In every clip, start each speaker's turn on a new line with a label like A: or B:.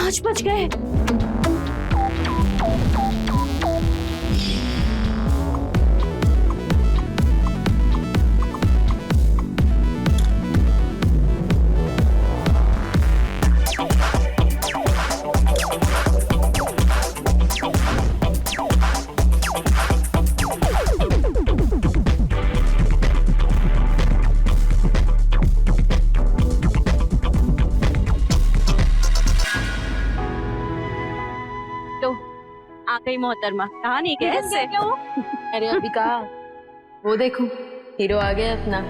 A: 5 बज गए। आ गई मोहतरमा, कहा नहीं कैसे?
B: अरे अभी कहा, वो देखो हीरो आ गया अपना।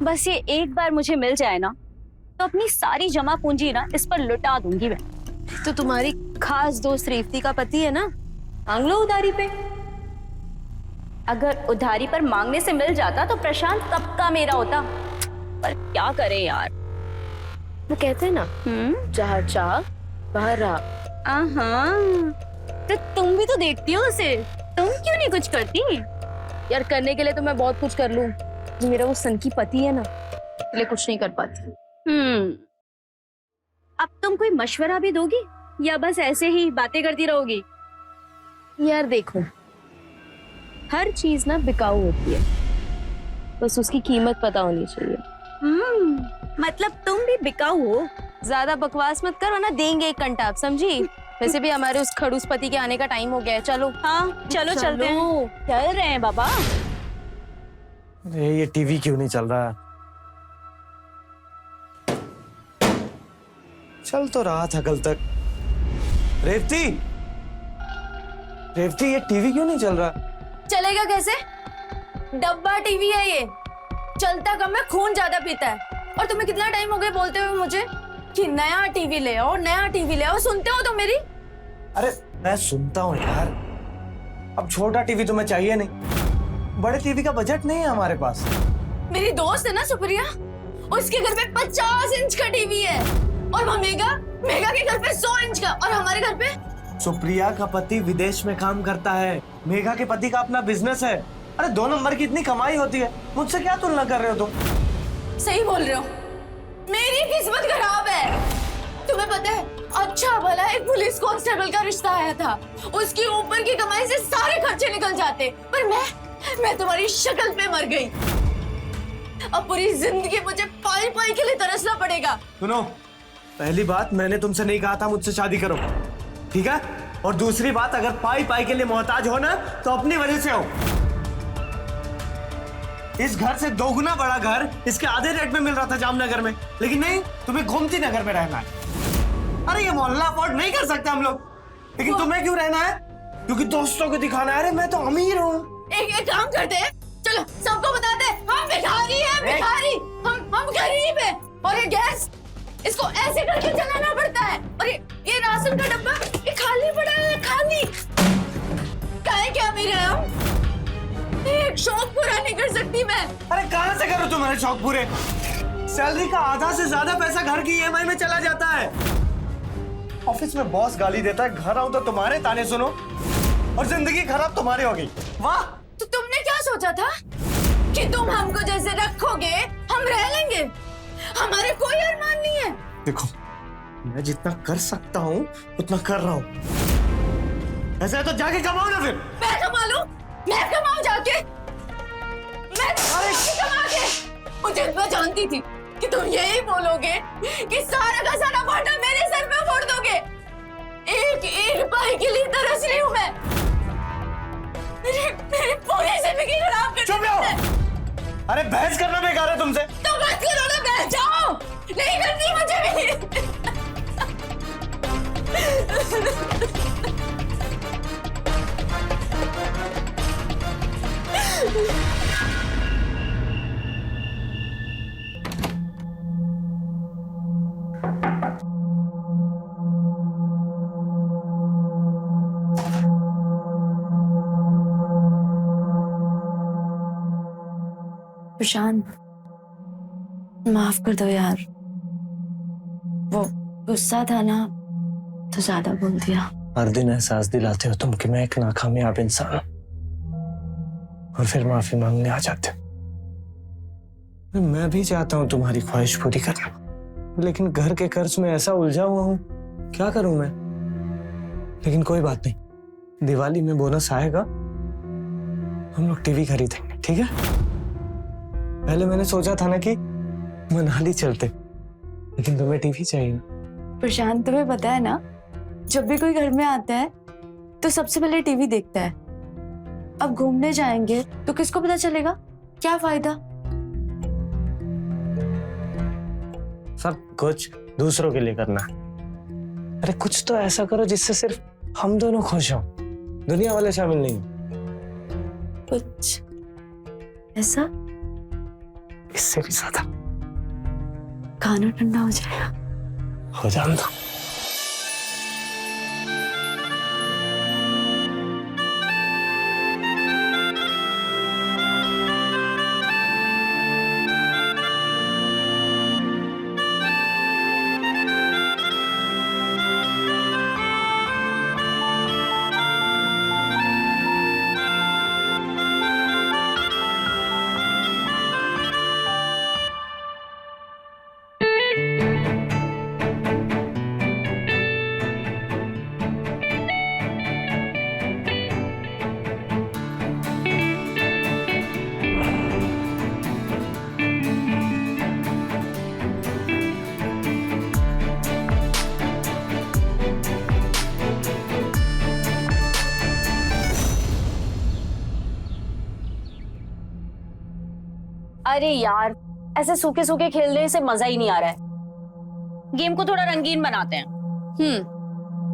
A: बस ये एक बार मुझे मिल जाए ना, तो अपनी सारी जमा पूंजी ना इस पर लुटा दूंगी मैं।
B: तो तुम्हारी खास दोस्त रेवती का पति है ना, मांग लो उधारी पे।
A: अगर उधारी पर मांगने से मिल जाता तो प्रशांत कब का मेरा होता, पर क्या करे यार।
B: वो कहते हैं ना, जहाँ चाह वहाँ राह।
A: तो तुम भी तो देखती हो उसे, तुम क्यों नहीं कुछ करती?
B: यार करने के लिए तो मैं बहुत कुछ कर लूं, मेरा वो सन की पति है ना, इसलिए कुछ नहीं कर पाती।
A: अब तुम कोई मशवरा भी दोगी या बस ऐसे ही बातें करती रहोगी?
B: यार देखो, हर चीज ना बिकाऊ होती है, बस उसकी कीमत पता होनी चाहिए।
A: मतलब तुम भी बिकाऊ हो?
B: ज्यादा बकवास मत करो ना, देंगे एक कंटाप, समझी? वैसे भी हमारे उस खड़ूस पति के आने का टाइम हो गया है, चलो।
A: हाँ चलो चलते हैं। चल रहे हैं बाबा।
C: अरे ये टीवी क्यों नहीं चल रहा? चल तो रहा था कल तक। रेवती, रेवती ये टीवी क्यों नहीं चल रहा?
B: चलेगा कैसे? डब्बा टीवी है ये, चलता कम है, खून ज्यादा पीता है। और तुम्हें कितना टाइम हो गया बोलते हुए मुझे कि नया टीवी ले आओ, नया टीवी ले आओ। सुनते हो तो मेरी?
C: अरे मैं सुनता हूँ यार, अब छोटा टीवी तुम्हें चाहिए नहीं, बड़े टीवी का बजट नहीं है हमारे पास।
B: मेरी दोस्त है ना सुप्रिया, उसके घर पे 50 इंच का टीवी है, और वो मेगा के घर पे 100 इंच का, और हमारे घर पे।
C: सुप्रिया का पति विदेश में काम करता है, मेघा के पति का अपना बिजनेस है। अरे 2 नंबर की इतनी कमाई होती है, मुझसे क्या तुलना कर रहे हो तुम?
B: सही बोल रहे हो, मेरी किस्मत खराब है। तुम्हें पता है, अच्छा भला एक पुलिस कांस्टेबल का रिश्ता आया था, उसकी ऊपर की कमाई से सारे खर्चे निकल जाते, पर मैं तुम्हारी शक्ल पे मर गई। अब पूरी जिंदगी मुझे पाई पाई के लिए तरसना पड़ेगा।
C: सुनो, पहली बात मैंने तुमसे नहीं कहा था मुझसे शादी करो, ठीक है? और दूसरी बात, अगर पाई पाई के लिए मोहताज हो ना तो अपनी वजह से हो। इस घर से 2 गुना बड़ा घर इसके आधे रेट में मिल रहा था जामनगर में, लेकिन नहीं, तुम्हें गोमती नगर में रहना है। अरे ये मोहल्ला अफोर्ड नहीं कर सकते हम लोग, लेकिन तुम्हें क्यों रहना है? क्योंकि दोस्तों को दिखाना है, अरे मैं तो अमीर हूँ,
B: एक काम करते हैं, चलो सबको बताते हैं हम भिखारी हैं, भिखारी। हम गरीब हैं और ये गैस इसको ऐसे करके चलाना पड़ता है और ये राशन का डब्बा ये खाली पड़ा है, खाली। काहे क्या मेरे हम एक शौक पूरा नहीं कर सकती मैं।
C: अरे कहाँ से करो तुम्हारे शौक पूरे? सैलरी का आधा से ज्यादा पैसा घर की ईएमआई में चला जाता है। ऑफिस में बॉस गाली देता है, घर आऊं तो तुम्हारे ताने सुनो और जिंदगी खराब तुम्हारी हो गई। वाह!
B: तो तुमने क्या सोचा था कि तुम हमको जैसे रखोगे हम रह लेंगे? हमारे कोई अरमान नहीं है।
C: देखो, मैं जितना कर सकता हूँ उतना कर रहा हूँ। ऐसा है तो जाके कमाओ ना फिर।
B: मैं कमा लूं? मैं कमाऊं जाके? मैं कमा के? मुझे मैं जानती थी कि तुम यही बोलोगे कि सारा का सारा भाटा मेरे सर पे फोड़ दोगे। एक रुपए के लिए तरस रही हूँ मैं। मेरी पूरी जिंदगी खराब कर।
C: चुप रहो। अरे बहस करना बेकार है तुमसे।
B: तो मत करो ना, बैठ जाओ। नहीं करती मुझे भी। प्रशांत, माफ कर दो यार, वो गुस्सा था ना तो ज्यादा बोल दिया।
C: हर दिन एहसास दिलाते हो तुम कि मैं एक नाकामयाब इंसान हूं और फिर माफी मांगने आ जाते हो। मैं भी चाहता हूं तुम्हारी ख्वाहिश पूरी करना, लेकिन घर के कर्ज में ऐसा उलझा हुआ हूं, क्या करूं मैं? लेकिन कोई बात नहीं, दिवाली में बोनस आएगा, हम लोग टीवी खरीदेंगे, ठीक है? पहले मैंने सोचा था ना कि मनाली चलते, लेकिन तुम्हें टीवी चाहिए ना।
B: प्रशांत, तुम्हें पता है ना, जब भी कोई घर में आता है तो सबसे पहले टीवी देखता है। अब घूमने जाएंगे तो किसको पता चलेगा? क्या फायदा?
C: सब कुछ दूसरों के लिए करना है। अरे कुछ तो ऐसा करो जिससे सिर्फ हम दोनों खुश हों, दुनिया वाले शामिल नहीं हो।
B: कुछ ऐसा
C: इससे भी ज्यादा।
B: खाना ठंडा हो जाएगा।
C: हो जान दो।
A: अरे यार, ऐसे सूखे सूखे खेलने से मजा ही नहीं आ रहा है। गेम को थोड़ा रंगीन बनाते हैं।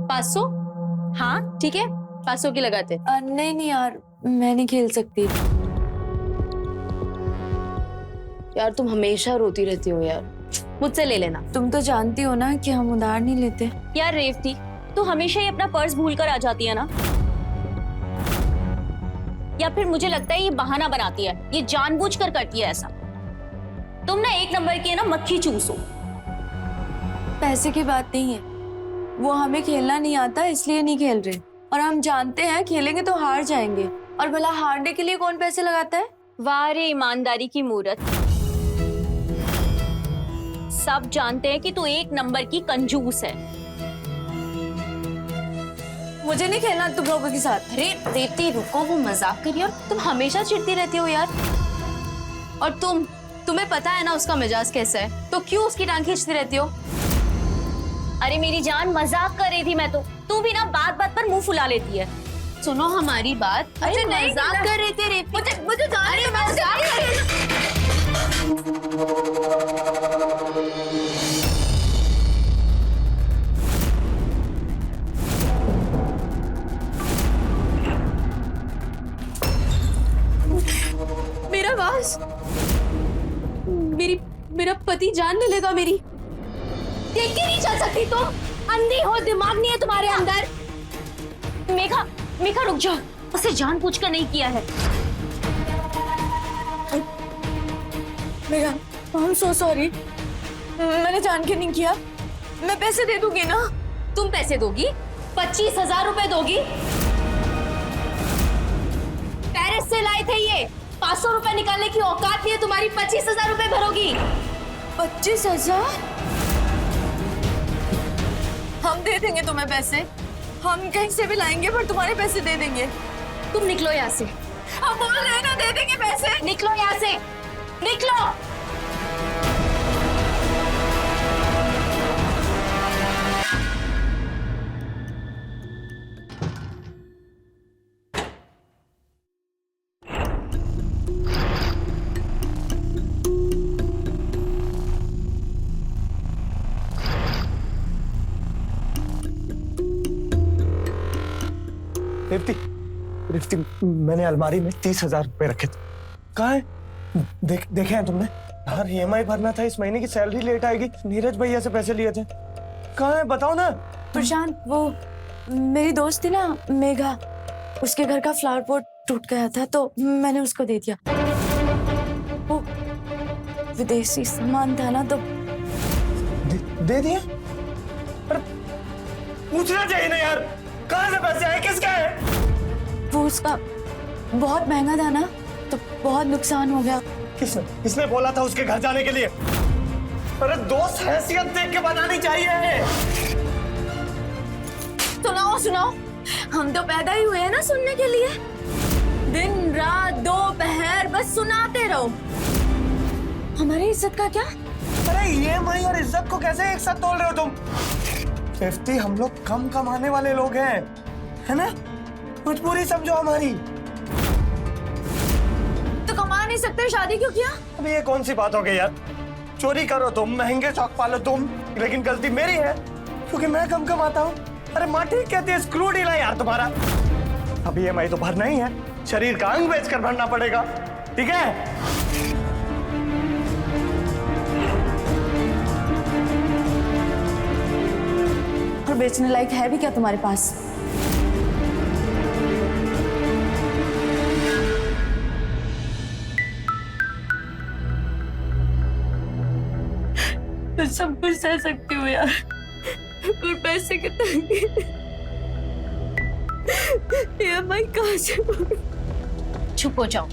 B: 500?
A: हाँ
B: ठीक है, 500 की लगाते। नहीं यार, मैं नहीं खेल सकती। यार तुम हमेशा रोती रहती हो यार, मुझसे ले लेना। तुम तो जानती हो ना कि हम उधार नहीं लेते।
A: यार रेवती, तू हमेशा ही अपना पर्स भूल कर आ जाती है ना, या फिर मुझे लगता है ये बहाना बनाती है, ये जानबूझकर करती है ऐसा। तुम ना एक नंबर की है ना मक्खी चूस हो।
B: पैसे की बात नहीं है, वो हमें खेलना नहीं आता इसलिए नहीं खेल रहे, और हम जानते हैं खेलेंगे तो हार जाएंगे, और भला हारने के लिए कौन पैसे लगाता है?
A: वाह रे ईमानदारी की मूरत। सब जानते हैं कि तू एक नंबर की कंजूस है।
B: मुझे नहीं खेलना तुम लोगों के साथ।
A: अरे रेवती रुको, वो मजाक करिए और तुम हमेशा चिढ़ती रहती हो यार।
B: और तुम्हें पता है ना उसका मिजाज कैसा है, तो क्यों उसकी टांग खींचती रहती हो?
A: अरे मेरी जान, मजाक कर रही थी मैं तो। तू भी ना बात बात पर मुंह फुला लेती है।
B: सुनो हमारी बात।
A: अरे मजाक कर रही थी रेवती।
B: मुझे जाने दो, मजाक कर रही थी। नाराज? मेरा पति जान ले लेगा मेरी। देख के नहीं चल सकती तुम? अंधी हो, दिमाग नहीं है तुम्हारे अंदर।
A: मेघा, मेघा रुक जाओ, उसे जानबूझकर नहीं किया है।
B: Megha, I am so sorry, मैंने जान के नहीं किया। मैं पैसे दे दूंगी ना।
A: तुम पैसे दोगी? 25,000 रुपए दोगी? पेरिस से लाए थे ये, 500 रुपए निकालने की औकात नहीं है तुम्हारी, 25,000 रुपए भरोगी?
B: 25,000? हम दे देंगे तुम्हें पैसे, हम कहीं से भी लाएंगे, पर तुम्हारे पैसे दे देंगे।
A: तुम निकलो यहाँ से।
B: हम बोल रहे हैं ना, दे देंगे पैसे।
A: निकलो यहाँ से, निकलो।
C: रिफ्ती, रिफ्ती, मैंने अलमारी में 30,000 रुपए रखे थे। कहाँ है? देखे हैं तुमने? यार EMI भरना था, इस महीने की सैलरी लेट आएगी, नीरज भैया से पैसे लिए थे। कहाँ है बताओ ना।
B: प्रशांत, वो मेरी दोस्त थी ना मेघा, उसके घर का फ्लावर पॉट टूट गया था तो मैंने उसको दे दिया। वो विदेशी सामान था ना तो
C: दे दिया? अरे पूछना चाहिए ना यार, कहाँ से पैसे आए, किसका है?
B: वो उसका बहुत महंगा था ना तो बहुत नुकसान हो गया।
C: किसने बोला था उसके घर जाने के लिए? अरे दोस्त हैसियत देख के बनानी चाहिए।
B: सुनाओ, हम तो पैदा ही हुए हैं ना सुनने के लिए। दिन रात दोपहर बस सुनाते रहो। हमारी इज्जत का क्या?
C: अरे EMI और इज्जत को कैसे एक साथ तोल रहे हो तुम? रिफ्ती, हम लोग कम कमाने वाले लोग हैं, है ना? मजबूरी समझो हमारी।
B: तो कमा नहीं सकते, शादी क्यों किया?
C: अबे ये कौन सी बात हो गई यार? चोरी करो तुम, महंगे शौक पालो तुम, लेकिन गलती मेरी है क्योंकि मैं कम कमाता हूँ। अरे माँ ठीक कहती है, स्क्रू डील है यार तुम्हारा। अब EMI तो भरना ही है, शरीर का अंग बेचकर भरना पड़ेगा, ठीक है?
B: और बेचने लायक है भी क्या तुम्हारे पास? तो सब कुछ सह सकती हूँ यार, पर पैसे के तंगी। EMI कहाँ से?
A: चुप हो जाओ।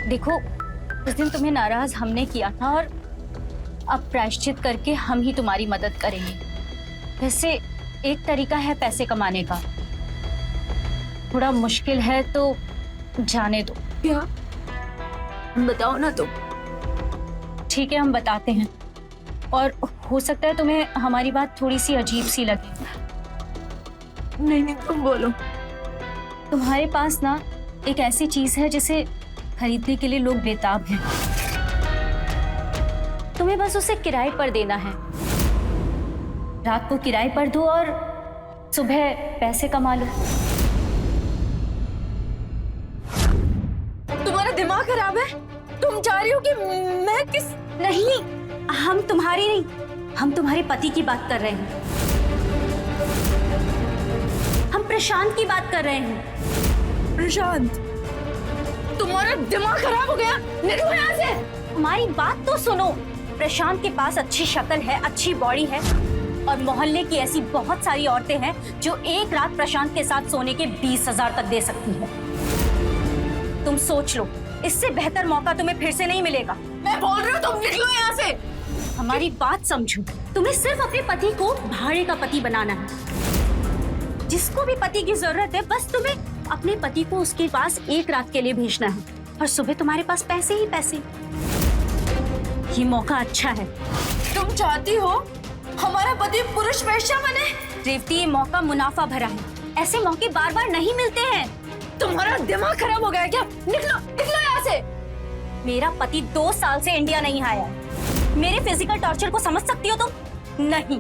A: देखो, उस दिन तुम्हें नाराज हमने किया था और अब प्रायश्चित करके हम ही तुम्हारी मदद करेंगे। वैसे एक तरीका है पैसे कमाने का, थोड़ा मुश्किल है तो जाने दो।
B: क्या? बताओ ना तुम।
A: ठीक है, हम बताते हैं, और हो सकता है तुम्हें हमारी बात थोड़ी सी अजीब सी लगे।
B: नहीं, तुम बोलो।
A: तुम्हारे पास ना एक ऐसी चीज है जिसे खरीदने के लिए लोग बेताब हैं। तुम्हें बस उसे किराए पर देना है। रात को किराए पर दो और सुबह पैसे कमा लो।
B: तुम्हारा दिमाग खराब है? तुम चाह रही हो कि मैं किस?
A: नहीं, हम तुम्हारी नहीं, हम तुम्हारे पति की बात कर रहे हैं। हम प्रशांत की बात कर रहे हैं।
B: प्रशांत, तुम्हारा दिमाग खराब हो गया, निकलो यहाँ से।
A: हमारी बात तो सुनो। प्रशांत के पास अच्छी शक्ल है, अच्छी बॉडी है, और मोहल्ले की ऐसी बहुत सारी औरतें हैं जो एक रात प्रशांत के साथ सोने के 20,000 तक दे सकती हैं। तुम सोच लो, इससे बेहतर मौका तुम्हें फिर से नहीं मिलेगा।
B: मैं बोल रही हूँ, तुम निकलो यहाँ से।
A: हमारी बात समझो। तुम्हें सिर्फ अपने पति को भाड़े का पति बनाना है। जिसको भी पति की जरूरत है, बस तुम्हें अपने पति को उसके पास एक रात के लिए भेजना है, और सुबह तुम्हारे पास पैसे ही पैसे। ये मौका अच्छा है।
B: तुम चाहती हो हमारा पति पुरुष वेश्या बने?
A: रेवती, ये मौका मुनाफा भरा है। ऐसे मौके बार बार नहीं मिलते हैं।
B: तुम्हारा दिमाग खराब हो गया क्या? निकलो, निकलो यहाँ से।
A: मेरा पति 2 साल से इंडिया नहीं आया है। मेरे फिजिकल टॉर्चर को समझ सकती हो तुम? नहीं,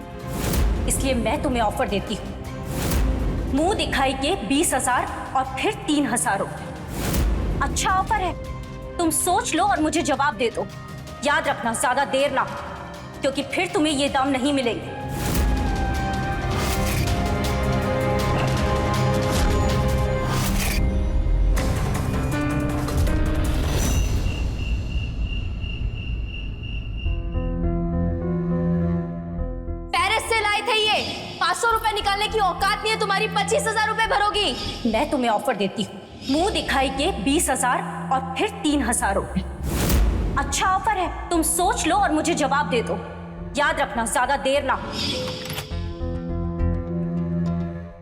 A: इसलिए मैं तुम्हें ऑफर देती हूँ। मुंह दिखाई के 20,000 और फिर 3,000 रुपए। अच्छा ऑफर है, तुम सोच लो और मुझे जवाब दे दो। याद रखना, ज्यादा देर ना, क्योंकि फिर तुम्हें ये दाम नहीं मिलेंगे।
B: पेरिस से लाए थे ये। 500 रुपए निकालने की औकात नहीं है तुम्हारी, 25,000 रुपए भरोगी।
A: मैं तुम्हें ऑफर देती हूँ, मुंह दिखाई के 20,000 और फिर 3,000 रुपए। अच्छा ऑफर है, तुम सोच लो और मुझे जवाब दे दो। याद रखना, ज्यादा देर ना।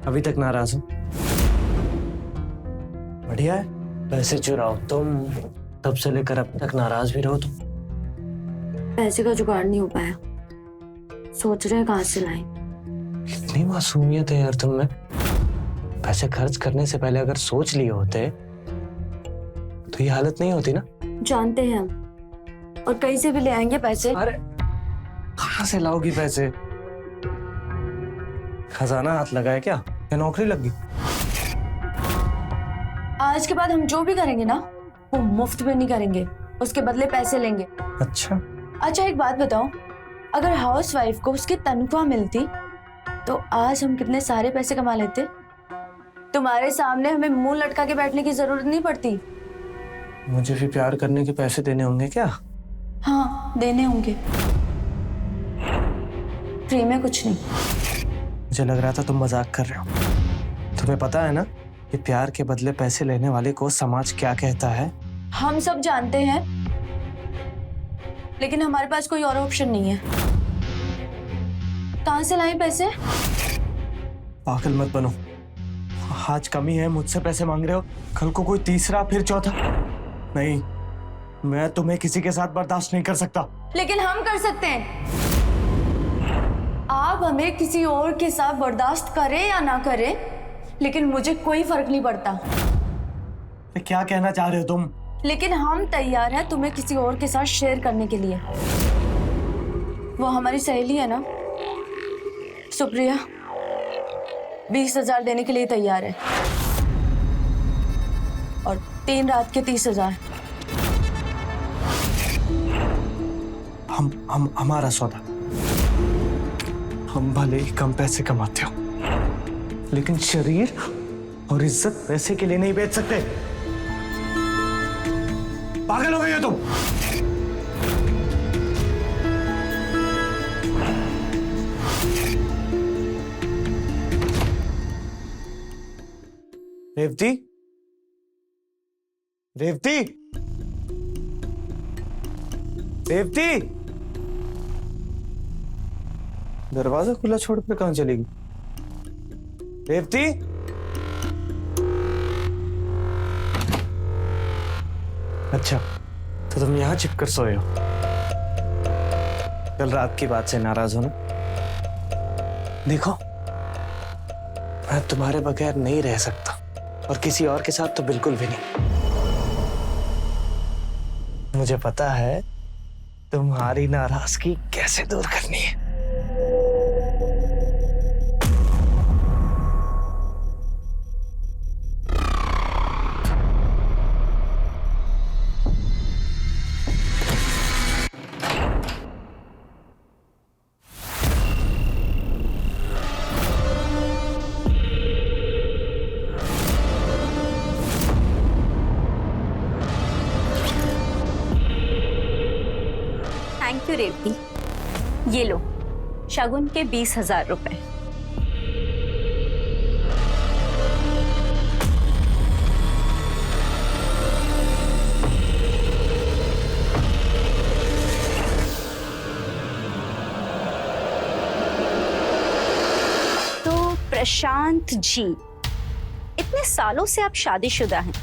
C: अभी तक नाराज हो? बढ़िया है, पैसे चुराओ तुम, तब से लेकर अब तक नाराज भी रहो तुम।
B: पैसे का जुगाड़ नहीं हो पाया, सोच रहे हैं कहां से लाएं।
C: कितनी मासूमियत है यार तुम में। पैसे खर्च करने से पहले अगर सोच लिए होते तो ये हालत नहीं होती ना।
B: जानते हैं हम, और कहीं से भी ले आएंगे पैसे।
C: अरे कहां से लाओगी पैसे? खजाना हाथ लगाए क्या या नौकरी लग गई?
B: आज के बाद हम जो भी करेंगे ना, वो मुफ्त में नहीं करेंगे, उसके बदले पैसे लेंगे।
C: अच्छा,
B: अच्छा एक बात बताओ, अगर हाउस वाइफ को उसकी तनख्वाह मिलती तो आज हम कितने सारे पैसे कमा लेते। तुम्हारे सामने हमें मुंह लटका के बैठने की जरूरत नहीं पड़ती।
C: मुझे भी प्यार करने के पैसे देने होंगे क्या?
B: हाँ देने होंगे, फ्री में कुछ नहीं।
C: मुझे लग रहा था तुम मजाक कर रहे हो। तुम्हें पता है ना कि प्यार के बदले पैसे लेने वाले को समाज क्या कहता है?
B: हम सब जानते हैं, लेकिन हमारे पास कोई और ऑप्शन नहीं है। कहां से लाएं पैसे?
C: पागल मत बनो। आज कमी है, मुझसे पैसे मांग रहे हो, कल को कोई तीसरा फिर चौथा। नहीं, मैं तुम्हें किसी के साथ बर्दाश्त नहीं कर सकता।
B: लेकिन हम कर सकते हैं। आप हमें किसी और के साथ बर्दाश्त करें या ना करें, लेकिन मुझे कोई फर्क नहीं पड़ता।
C: क्या कहना चाह रहे हो तुम?
B: लेकिन हम तैयार हैं तुम्हें किसी और के साथ शेयर करने के लिए। वो हमारी सहेली है ना, सुप्रिया, 20,000 देने के लिए तैयार है, और 3 रात के 30,000।
C: हमारा सौदा। हम भले ही कम पैसे कमाते हो, लेकिन शरीर और इज्जत पैसे के लिए नहीं बेच सकते। पागल हो गई हो तुम? रेवती, रेवती, रेवती, दरवाजा खुला छोड़कर कहां चलेगी? रेवती, अच्छा तो तुम यहां छिपकर सोए हो। कल रात की बात से नाराज हो ना? देखो, मैं तुम्हारे बगैर नहीं रह सकता, और किसी और के साथ तो बिल्कुल भी नहीं। मुझे पता है तुम्हारी नाराजगी कैसे दूर करनी है।
A: थैंक यू रेवती, ये लो शगुन के 20,000 रुपए। तो प्रशांत जी, इतने सालों से आप शादीशुदा हैं,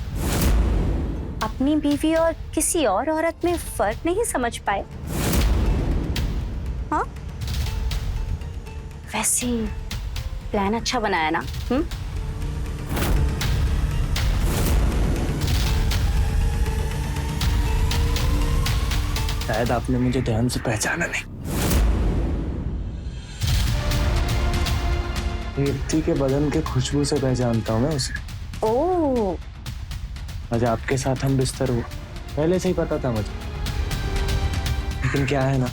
A: अपनी बीवी और किसी और औरत में फर्क नहीं समझ पाए? हाँ, वैसे प्लान अच्छा बनाया ना?
C: शायद आपने मुझे ध्यान से पहचाना नहीं। रेवती के बदन के खुशबू से पहचानता हूँ मैं उसे।
A: ओह,
C: आज आपके साथ हम बिस्तर हुआ पहले से ही पता था मुझे, लेकिन क्या है ना,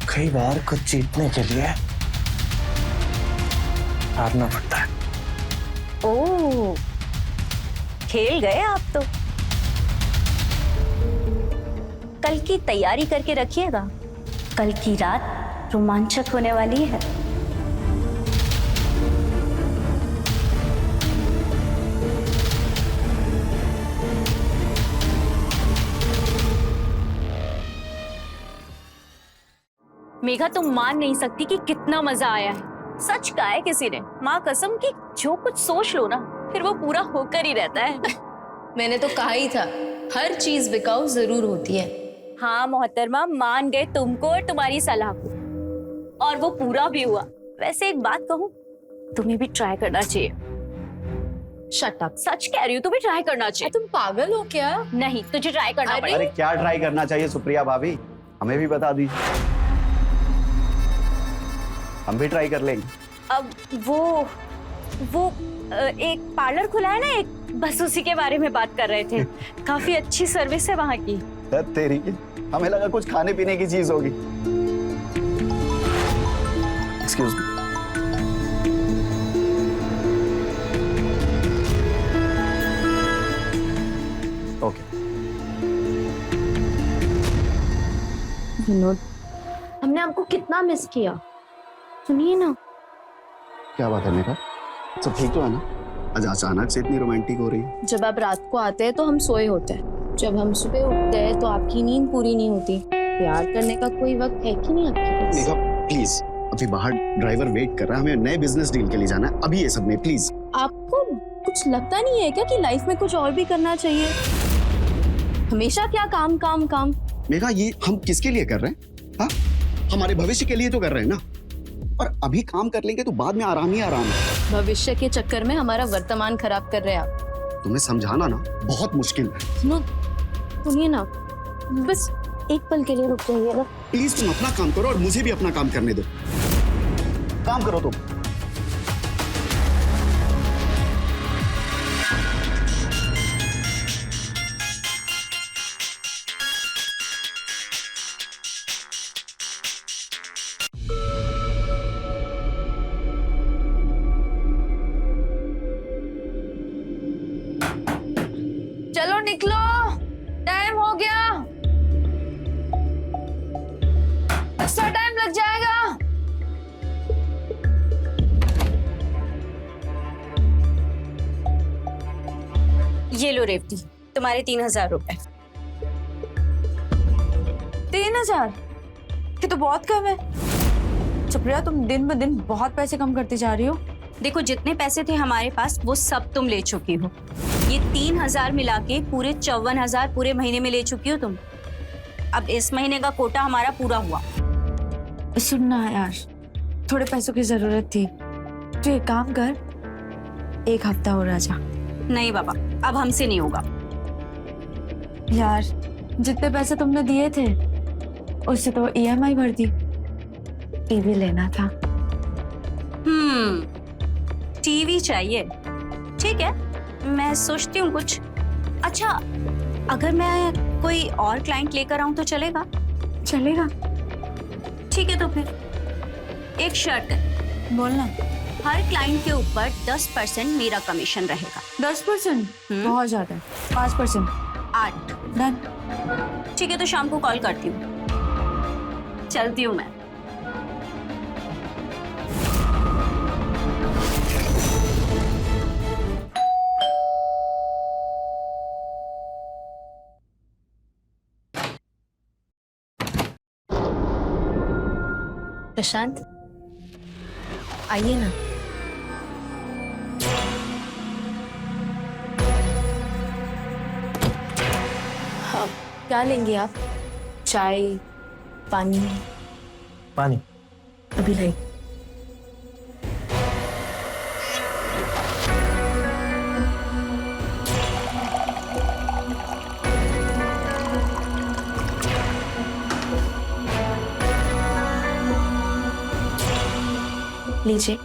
C: कई बार कुछ जीतने के लिए हारना पड़ता है।
A: ओह, खेल गए आप तो। कल की तैयारी करके रखिएगा, कल की रात रोमांचक होने वाली है। मेघा, तुम मान नहीं सकती कि कितना मजा आया है। सच कहा है किसी ने, माँ कसम कि जो कुछ सोच लो ना फिर वो पूरा होकर ही रहता है।
B: मैंने तो कहा ही था, हर चीज बिकाऊ जरूर होती है।
A: हाँ मोहतरमा, मान गए तुमको और तुम्हारी सलाह को, और वो पूरा भी हुआ। वैसे एक बात कहूँ, तुम्हें भी ट्राई करना चाहिए।
B: Shut up.
A: सच कह रही हूँ, तुम्हें ट्राई करना चाहिए।
B: तुम पागल हो क्या?
A: नहीं, तुझे ट्राई करना
B: अरे
A: पड़ेगा।
D: अरे क्या ट्राई करना चाहिए सुप्रिया भाभी, हमें भी बता दीजिए, हम भी ट्राई कर लेंगे।
A: अब वो एक पार्लर खुला है ना एक, बस उसी के बारे में बात कर रहे थे। काफी अच्छी सर्विस है वहाँ की।
D: तेरी, हमें लगा कुछ खाने पीने की चीज होगी। Excuse me. ओके।
B: विनोद, हमने आपको कितना मिस किया। सुनिए ना।
D: क्या बात है मेरा, सब ठीक तो है ना? आज अचानक से इतनी रोमांटिक हो रही है।
B: जब आप रात को आते हैं तो हम सोए होते हैं, जब हम सुबह उठते हैं तो आपकी नींद पूरी नहीं होती। प्यार करने का कोई वक्त है कि नहीं आपके पास?
D: मेघा प्लीज, अभी बाहर ड्राइवर वेट कर रहा है, हमें नए बिजनेस डील के लिए जाना है अभी, ये सब में प्लीज।
B: आपको कुछ लगता नहीं है क्या कि लाइफ में कुछ और भी करना चाहिए? हमेशा क्या काम काम काम?
D: मेघा, ये हम किसके लिए कर रहे हैं? हाँ, हमारे भविष्य के लिए तो कर रहे हैं ना, और अभी काम कर लेंगे तो बाद में आराम ही आराम है।
B: भविष्य के चक्कर में हमारा वर्तमान खराब कर रहे हैं आप।
D: तुम्हें समझाना ना बहुत मुश्किल है।
B: सुनिए ना, बस एक पल के लिए रुक जाइए ना।
D: प्लीज तुम अपना काम करो और मुझे भी अपना काम करने दो। काम करो तुम।
B: चलो निकलो, टाइम हो गया। एक्स्ट्रा टाइम लग जाएगा।
A: ये लो रेवती, तुम्हारे 3000 रुपए।
E: 3000? ये तो बहुत कम है। सुप्रिया, तुम दिन ब दिन बहुत पैसे कम करती जा रही हो।
A: देखो, जितने पैसे थे हमारे पास वो सब तुम ले चुकी हो। ये 3000 मिला के पूरे 54,000 पूरे महीने में ले चुकी हो तुम। अब इस महीने का कोटा हमारा पूरा हुआ।
E: सुनना यार, थोड़े पैसों की जरूरत थी, तो एक काम कर, एक हफ्ता और आ जा।
A: नहीं बाबा, अब हमसे नहीं होगा।
E: यार, जितने पैसे तुमने दिए थे उससे तो EMI भर दी। टीवी लेना था।
A: टीवी चाहिए, ठीक है, मैं सोचती हूँ कुछ। अच्छा, अगर मैं कोई और क्लाइंट लेकर आऊं तो चलेगा?
E: चलेगा।
A: ठीक है, तो फिर एक शर्त है,
E: बोलना।
A: हर क्लाइंट के ऊपर 10% मेरा कमीशन रहेगा।
E: 10%? बहुत ज्यादा है। 5%।
A: 8।
E: डन।
A: ठीक है, तो शाम को कॉल करती हूँ। चलती हूँ मैं।
B: प्रशांत, आइए ना। हाँ, क्या लेंगे आप? चाय, पानी?
C: पानी।
B: अभी लाई। लीजिए।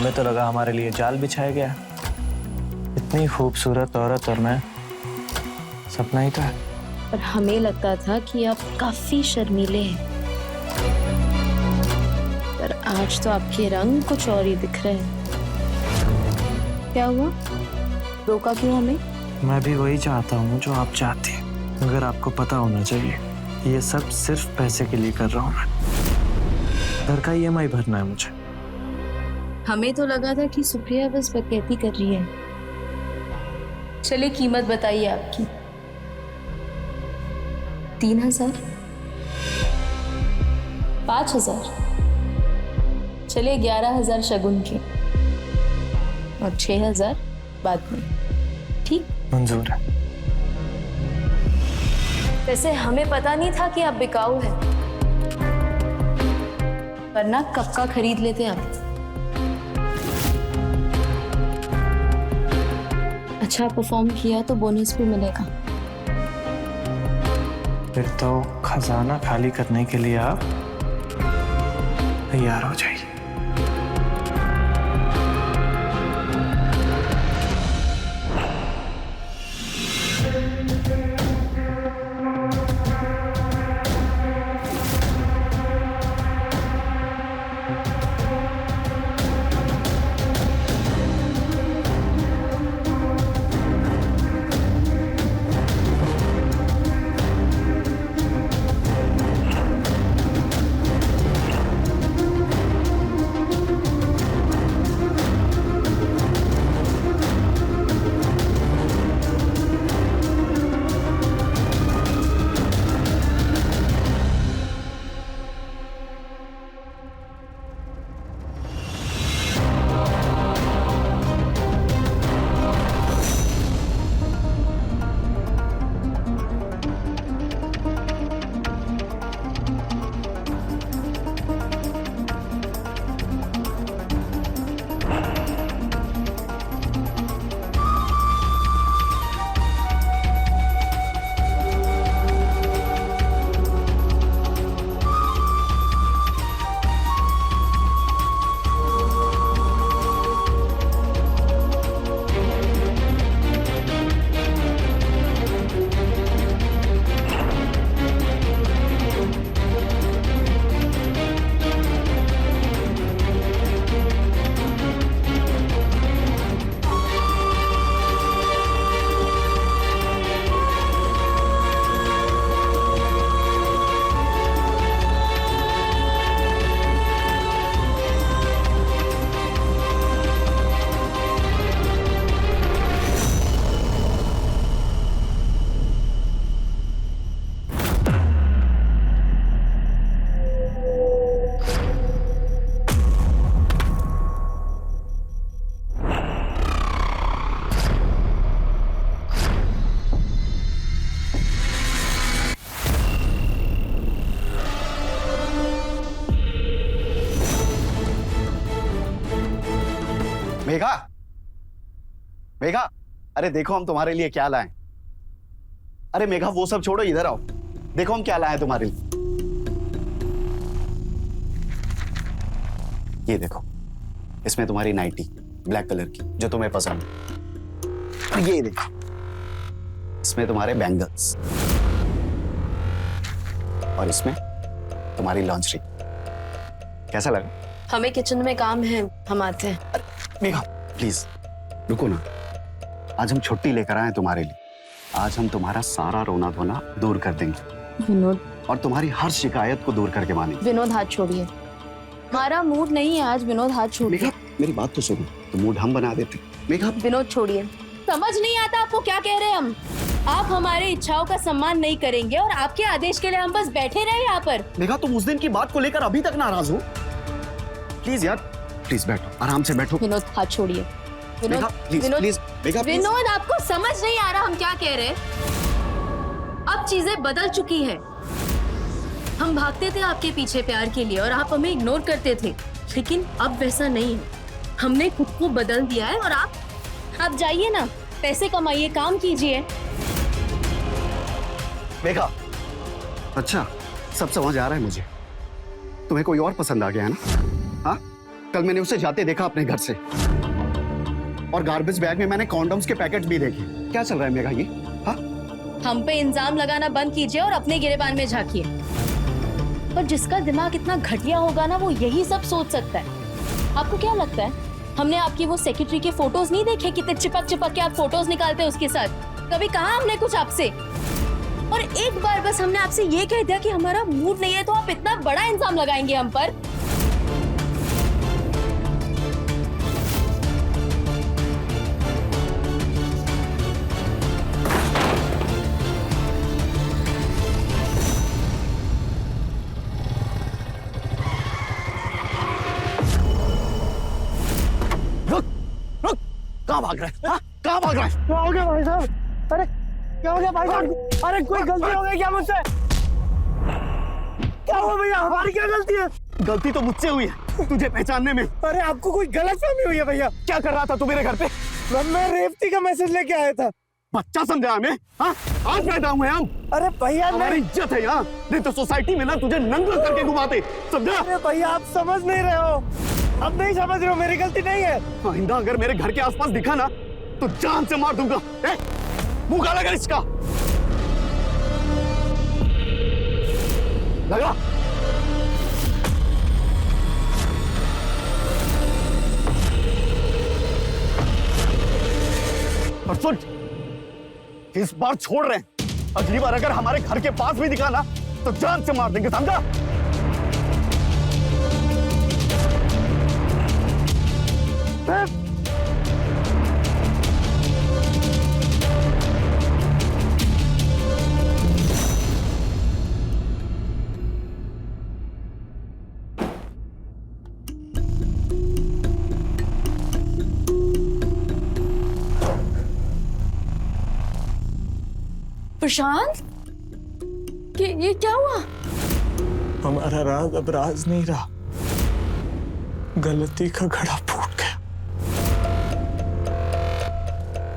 C: हमें तो लगा हमारे लिए जाल बिछाया गया। इतनी खूबसूरत औरत और मैं, सपना ही था।
F: पर हमें लगता था कि आप काफी शर्मीले हैं, पर आज तो आपके रंग कुछ और ही दिख रहे हैं। क्या हुआ, रोका क्यों हमें?
C: मैं भी वही चाहता हूँ जो आप चाहती हैं, मगर आपको पता होना चाहिए ये सब सिर्फ पैसे के लिए कर रहा हूँ मैं। घर का EMI भरना है मुझे।
F: हमें तो लगा था कि सुप्रिया बस बकैती कर रही है। चलिए कीमत बताइए आपकी। 3000, 5000, चलिए 11000 शगुन के और 6000 बाद में, ठीक?
C: मंजूर है।
F: वैसे हमें पता नहीं था कि आप बिकाऊ हैं, वरना कब का खरीद लेते आप। अच्छा परफॉर्म किया तो बोनस भी मिलेगा।
C: फिर तो खजाना खाली करने के लिए आप तैयार हो जाइए।
D: मेघा, मेघा, अरे देखो हम तुम्हारे लिए क्या लाए। अरे मेघा वो सब छोड़ो, इधर आओ, देखो हम क्या लाए हैं तुम्हारे लिए। ये देखो, इसमें तुम्हारी नाइटी ब्लैक कलर की जो तुम्हें पसंद है। और ये देखो, इसमें तुम्हारे बैंगल्स, और इसमें तुम्हारी लॉन्जरी। कैसा लगा?
F: हमें किचन में काम है, हम आते हैं।
D: मेघा प्लीज रुको ना, आज हम छुट्टी लेकर आए तुम्हारे लिए। आज हम तुम्हारा सारा रोना धोना दूर कर देंगे
F: विनोद,
D: और तुम्हारी हर शिकायत को दूर करके मानेंगे।
F: विनोद हाथ छोड़िए, हमारा मूड नहीं है आज। विनोद हाथ छोड़िए।
D: मेघा मेरी बात तो सुनो, तो मूड हम बना देते। मेघा
F: विनोद छोड़िए, समझ नहीं आता आपको क्या कह रहे हैं हम। आप हमारे इच्छाओं का सम्मान नहीं करेंगे और आपके आदेश के लिए हम बस बैठे रहे यहाँ पर।
D: मेघा तुम उस दिन की बात को लेकर अभी तक नाराज हो? प्लीज यार, प्लीज बैठो, आराम से बैठो।
F: विनोद हाथ छोड़िए। Vinod,
D: please
F: Vinod,
D: please Megha please.
F: Vinod आपको समझ नहीं आ रहा हम क्या कह रहे हैं। अब चीजें बदल चुकी हैं। हम भागते थे आपके पीछे प्यार के लिए और आप हमें इग्नोर करते थे, लेकिन अब वैसा नहीं है। हमने खुद को बदल दिया है और आप जाइए ना, पैसे कमाइए, काम कीजिए।
D: मेघा अच्छा, सब समझ आ रहा है मुझे। तुम्हें कोई और पसंद आ गया है ना? हाँ, कल मैंने उसे जाते देखा अपने घर से, और गार्बेज बैग में मैंने कॉन्डम्स के पैकेट भी देखे। क्या चल रहा है मेघा ये? हाँ,
F: हम पे इल्जाम लगाना बंद कीजिए और अपने गिरेबान में झांकिए। और जिसका दिमाग इतना घटिया होगा ना, वो यही सब सोच सकता है। आपको क्या लगता है हमने आपकी वो सेक्रेटरी के फोटोज नहीं देखे? कितने चिपक चिपक के आप फोटोज निकालते हैं उसके साथ। कभी कहा हमने कुछ आपसे? और एक बार बस हमने आपसे ये कह दिया कि हमारा मूड नहीं है, तो आप इतना बड़ा इल्जाम लगाएंगे हम पर?
D: कहाँ भाग रहा है? हाँ? कहाँ भाग रहा है?
C: क्या हो गया भाई साहब? अरे क्या हो गया भाई साहब? अरे कोई गलती हो गई क्या मुझसे? क्या हुआ भैया? हमारी क्या गलती है?
D: गलती तो मुझसे हुई है तुझे पहचानने में।
C: अरे आपको कोई गलतफहमी हुई है भैया।
D: क्या कर रहा था तू मेरे घर पे?
C: मैं रेवती का मैसेज लेके आया था।
D: बच्चा समझा हमें? हाँ, आज पैदा हुए हम।
C: अरे भैया
D: हमारी इज्जत है यहाँ, नहीं तो सोसाइटी में ना तुझे नंगा करके घुमाते, समझा?
C: अरे भैया आप समझ नहीं रहे हो। अब नहीं समझ रहे हो, मेरी गलती नहीं है।
D: आइंदा अगर मेरे घर के आसपास दिखा ना तो जान से मार दूंगा। मुंह काला कर इसका। लगा। और सुन, इस बार छोड़ रहे हैं, अगली बार अगर हमारे घर के पास भी दिखा ना तो जान से मार देंगे, समझा?
B: प्रशांत, ये क्या हुआ?
C: हमारा राज अब राज नहीं रहा, गलती का घड़ा फूट गया।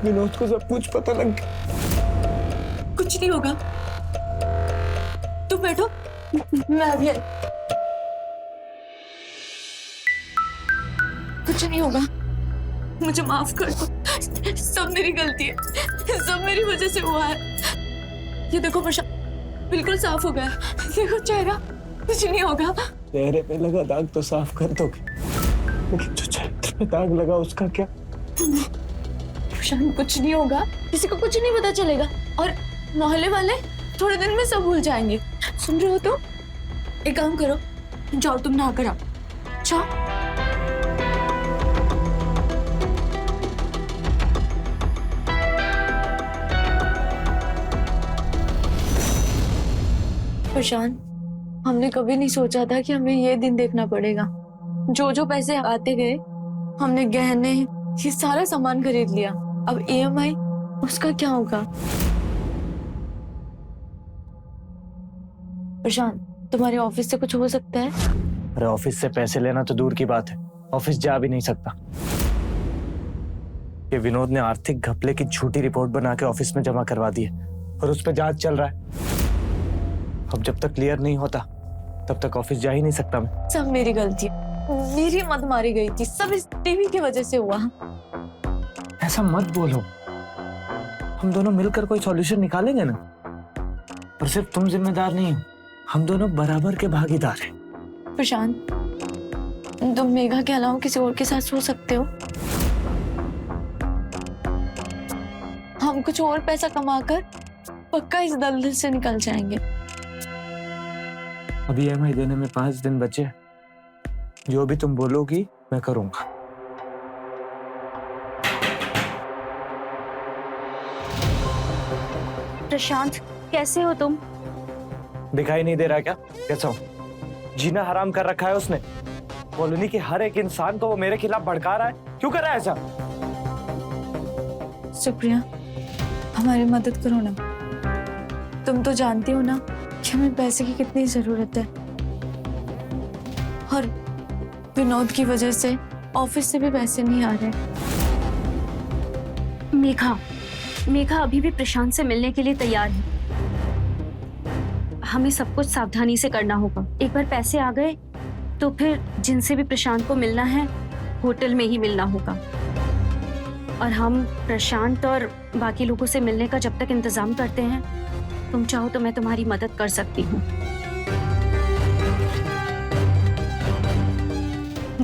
C: विनोद को सब कुछ पता लग गया।
B: कुछ नहीं होगा, तुम बैठो, मैं अभी आई। कुछ नहीं होगा, मुझे माफ कर दो, सब मेरी गलती है, सब मेरी वजह से हुआ है। ये देखो प्रशांत, बिल्कुल साफ हो गया, देखो चेहरा, कुछ नहीं होगा।
C: चेहरे पे लगा दाग तो साफ कर दोगे, लेकिन जो चरित्र पे दाग लगा उसका क्या?
B: प्रशांत कुछ नहीं होगा, किसी को कुछ नहीं पता चलेगा, और मोहल्ले वाले थोड़े दिन में सब भूल जाएंगे। सुन रहे हो तो? एक काम करो, जाओ तुम नहा कर आओ, जाओ। प्रशांत, हमने कभी नहीं सोचा था कि हमें ये दिन देखना पड़ेगा। जो जो पैसे आते गए, हमने गहने, ये सारा सामान खरीद लिया। अब EMI, उसका क्या होगा? प्रशांत, तुम्हारे ऑफिस से कुछ हो सकता है?
C: अरे ऑफिस से पैसे लेना तो दूर की बात है, ऑफिस जा भी नहीं सकता। ये विनोद ने आर्थिक घपले की झूठी रिपोर्ट बना के ऑफिस में जमा करवा दी है और उस पर जांच चल रहा है। अब जब तक क्लियर नहीं होता तब तक ऑफिस जा ही नहीं सकता मैं।
B: सब मेरी गलती है, मेरी मत मारी गई थी, सब इस टीवी की वजह से हुआ।
C: ऐसा मत बोलो, हम दोनों मिलकर कोई सॉल्यूशन निकालेंगे ना। पर सिर्फ तुम जिम्मेदार नहीं हो, हम दोनों बराबर के भागीदार हैं।
B: प्रशांत, तुम मेघा के अलावा किसी और के साथ सो सकते हो। हम कुछ और पैसा कमाकर पक्का इस दलदल से निकल जाएंगे।
C: अभी EMI देने में 5 दिन बचे, जो भी तुम बोलोगी मैं करूंगा।
A: प्रशांत, कैसे हो तुम?
C: दिखाई नहीं दे रहा क्या कैसा हूं? जीना हराम कर रखा है उसने। कॉलोनी के हर एक इंसान को वो मेरे खिलाफ भड़का रहा है। क्यों कर रहा है ऐसा?
B: सुप्रिया, हमारी मदद करो ना। तुम तो जानती हो ना कि हमें पैसे की कितनी जरूरत है, और विनोद की वजह से ऑफिस से भी पैसे नहीं आ रहे।
A: मेघा अभी भी प्रशांत से मिलने के लिए तैयार है। हमें सब कुछ सावधानी से करना होगा। एक बार पैसे आ गए तो फिर जिनसे भी प्रशांत को मिलना है होटल में ही मिलना होगा। और हम प्रशांत और बाकी लोगों से मिलने का जब तक इंतजाम करते हैं, तुम चाहो तो मैं तुम्हारी मदद कर सकती हूँ।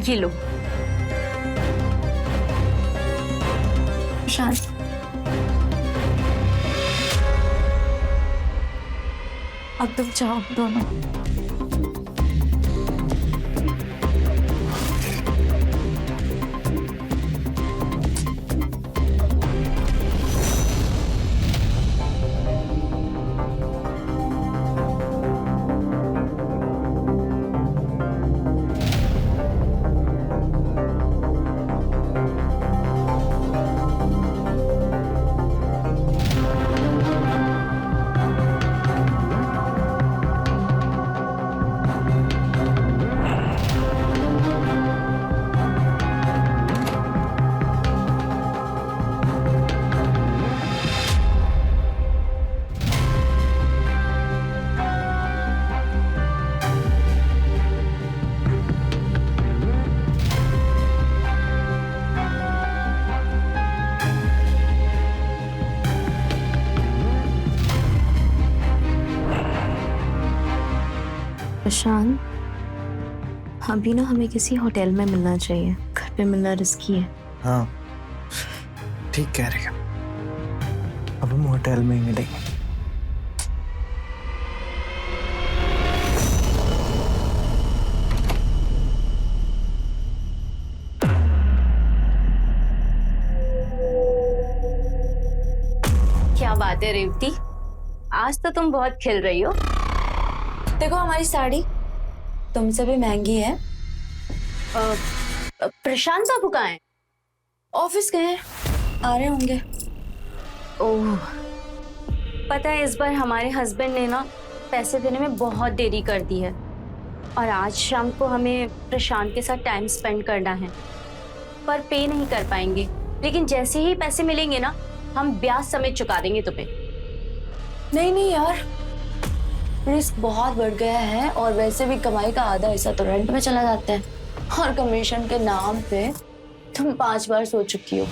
A: ये लो।
E: प्रशांत, अब तुम जाओ दोनों।
F: प्रशांत, अभी ना हमें किसी होटल में मिलना चाहिए, घर पे मिलना रिस्की है।
C: हाँ ठीक कह रही हो, अब हम होटल में ही मिलेंगे।
A: क्या बात है रेवती, आज तो तुम बहुत खिल रही हो।
E: देखो हमारी साड़ी तुमसे भी महंगी है।
A: प्रशांत बाबू कहाँ हैं?
E: ऑफिस गए हैं, आ रहे होंगे।
A: ओह, पता है इस बार हमारे हस्बैंड ने ना पैसे देने में बहुत देरी कर दी है और आज शाम को हमें प्रशांत के साथ टाइम स्पेंड करना है, पर पे नहीं कर पाएंगे। लेकिन जैसे ही पैसे मिलेंगे ना, हम ब्याज समेत चुका देंगे तुम्हें।
E: नहीं नहीं यार, रिस्क बहुत बढ़ गया है और वैसे भी कमाई का आधा हिस्सा तो रेंट में चला जाता है और कमीशन के नाम पे तुम 5 बार सो चुकी हो।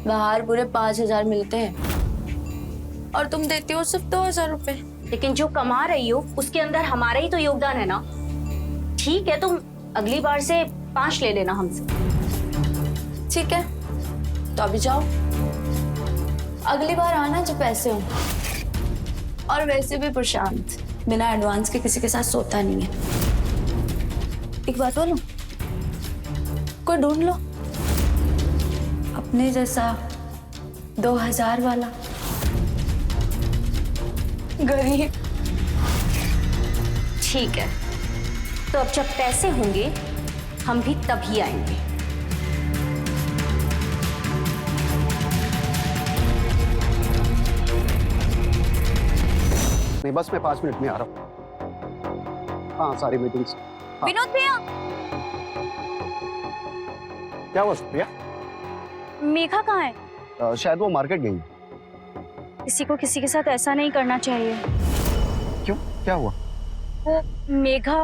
E: बाहर पूरे 5,000 मिलते हैं और तुम देती हो सिर्फ 2,000 रुपए।
A: लेकिन जो कमा रही हो उसके अंदर हमारा ही तो योगदान है ना। ठीक है, तुम अगली बार से 5 ले लेना हमसे।
E: ठीक है, तो अभी जाओ, अगली बार आना जब पैसे हो। और वैसे भी प्रशांत बिना एडवांस के किसी के साथ सोता नहीं है। एक बात बोलूं, कोई ढूंढ लो अपने जैसा 2,000 वाला गरीब।
A: ठीक है, तो अब जब पैसे होंगे हम भी तभी आएंगे।
D: नहीं, बस मैं 5 मिनट में आ रहा हूँ। हाँ, सारी मीटिंग्स। हाँ।
A: विनोद भैया,
D: क्या हुआ सुप्रिया?
A: मेघा कहाँ है?
D: शायद वो मार्केट गई।
A: किसी को किसी के साथ ऐसा नहीं करना चाहिए।
D: क्यों, क्या हुआ?
A: वो मेघा,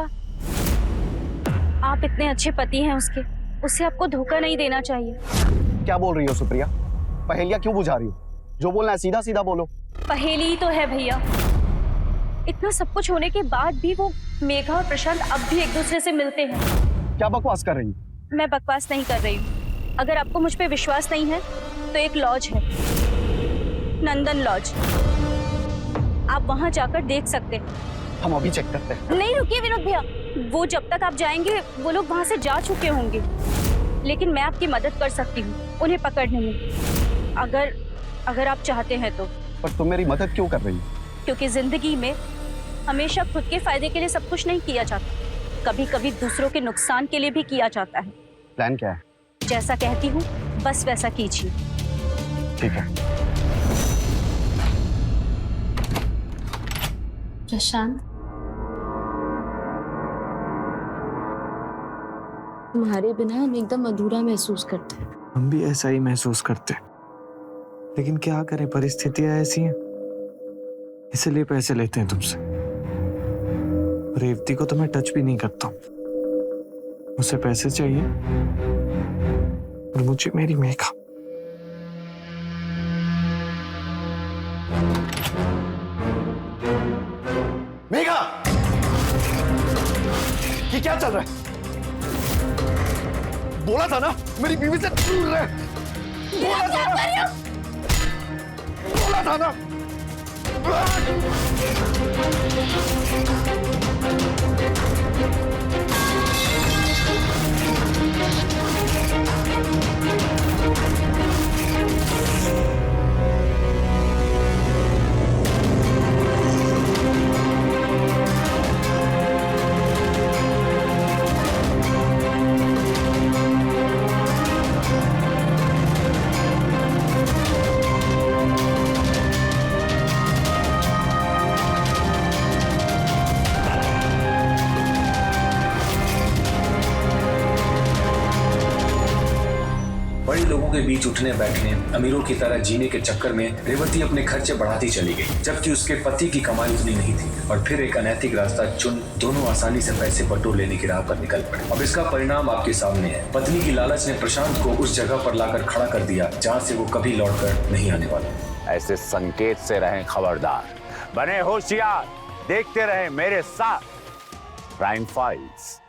A: आप इतने अच्छे पति हैं उसके, उसे आपको धोखा नहीं देना चाहिए।
D: क्या बोल रही हो सुप्रिया? पहेलियां क्यों बुझा रही हो? जो बोलना है सीधा सीधा बोलो।
A: पहेली ही तो है भैया। इतना सब कुछ होने के बाद भी वो मेघा और प्रशांत अब भी एक दूसरे से मिलते हैं।
D: क्या बकवास कर रही हो?
A: मैं बकवास नहीं कर रही हूँ। अगर आपको मुझ पे विश्वास नहीं है तो एक लॉज है, नंदन लॉज, आप वहां जाकर देख सकते हैं।
D: हम अभी चेक करते हैं।
A: नहीं रुकिए विनोद भैया, वो जब तक आप जाएंगे वो लोग वहां से जा चुके होंगे, लेकिन मैं आपकी मदद कर सकती हूँ उन्हें पकड़ने में, अगर आप चाहते हैं तो।
D: पर तुम मेरी मदद क्यों कर रही हो?
A: क्योंकि जिंदगी में हमेशा खुद के फायदे के लिए सब कुछ नहीं किया जाता, कभी कभी दूसरों के नुकसान के लिए भी किया जाता है।
D: प्लान क्या है?
A: जैसा कहती हूँ बस वैसा कीजिए।
D: ठीक है।
F: प्रशांत, तुम्हारे बिना हम एकदम अधूरा महसूस करते हैं।
C: हम भी ऐसा ही महसूस करते हैं, लेकिन क्या करें, परिस्थितियां ऐसी हैं, इसलिए पैसे लेते हैं तुमसे। और रेवती को तो मैं टच भी नहीं करता हूं। उसे पैसे चाहिए और मुझे मेरी मेघा।
D: मेघा, ये क्या चल रहा है? बोला था ना मेरी बीवी से दूर रहे। बोला था ना।
G: बड़े लोगों के बीच उठने बैठने, अमीरों की तरह जीने के चक्कर में रेवती अपने खर्चे बढ़ाती चली गई, जबकि उसके पति की कमाई उतनी नहीं थी। और फिर एक अनैतिक रास्ता चुन दोनों आसानी से पैसे बटोर लेने की राह पर निकल पड़े। अब इसका परिणाम आपके सामने है। पत्नी की लालच ने प्रशांत को उस जगह पर लाकर खड़ा कर दिया जहाँ से वो कभी लौटकर नहीं आने वाला।
H: ऐसे संकेत से रहें खबरदार, बने होशियार, देखते रहें मेरे साथ प्राइम फाइल्स।